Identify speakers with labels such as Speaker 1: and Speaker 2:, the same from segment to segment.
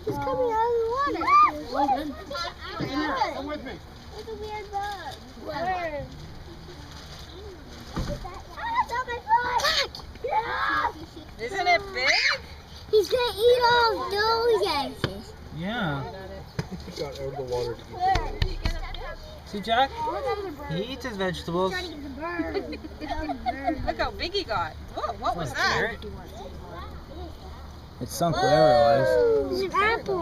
Speaker 1: He's coming out of the water.
Speaker 2: Come with me.
Speaker 1: It's a weird bug. Where?
Speaker 3: Isn't it big?
Speaker 1: He's gonna eat all those eggs.
Speaker 4: Yeah.
Speaker 2: He got out of the water to eat.
Speaker 4: See, Jack? He eats his vegetables.
Speaker 3: Look how big he got. Whoa, what was that?
Speaker 4: Carrot. It sunk wherever it was.
Speaker 1: It's an apple.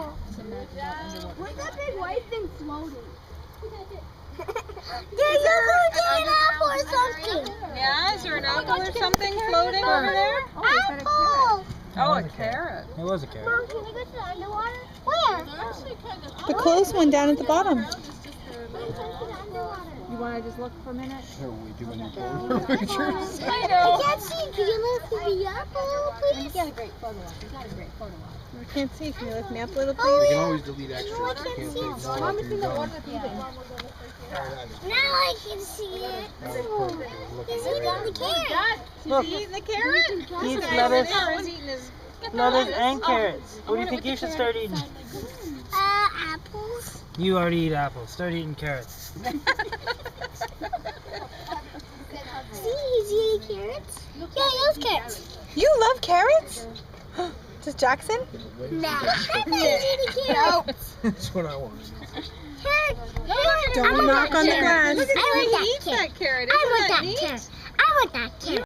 Speaker 5: What's that big white thing floating?
Speaker 1: Yeah, you're going to get an apple or something.
Speaker 3: Yeah, is there an apple or something floating over there?
Speaker 1: Apple.
Speaker 3: Oh, a carrot.
Speaker 4: It was a carrot.
Speaker 1: Mom, can we go to the underwater? Where?
Speaker 5: The coolest one down at the bottom.
Speaker 6: You want to just look for a minute?
Speaker 2: There are way too many polar pictures.
Speaker 1: I can't see. Can you lift me up a little, please?
Speaker 6: Got a great photo op. You got a great photo op.
Speaker 5: I can't see. Can you lift me up a little,
Speaker 1: Oh,
Speaker 5: please?
Speaker 2: You can always delete extras. You can't take more after you're done.
Speaker 1: now I can see it. He's eating the carrot.
Speaker 3: Is he eating the carrot?
Speaker 4: He eats
Speaker 3: He's
Speaker 4: lettuce,
Speaker 3: eating his...
Speaker 4: lettuce and carrots. What do you think you should start eating?
Speaker 1: Apples.
Speaker 4: You already eat apples. Start eating carrots.
Speaker 1: See, he's eating carrots. Yeah, he loves carrots.
Speaker 5: You love carrots? Does Jackson?
Speaker 1: No. I thought he was eating carrots.
Speaker 2: That's what I want.
Speaker 1: Carrot.
Speaker 5: Don't knock on the glass.
Speaker 1: I want
Speaker 3: He
Speaker 1: that
Speaker 3: eats
Speaker 1: carrot.
Speaker 3: that carrot.
Speaker 1: I
Speaker 3: Isn't
Speaker 1: want
Speaker 3: that
Speaker 1: that
Speaker 3: neat?
Speaker 1: carrot. I want that carrot.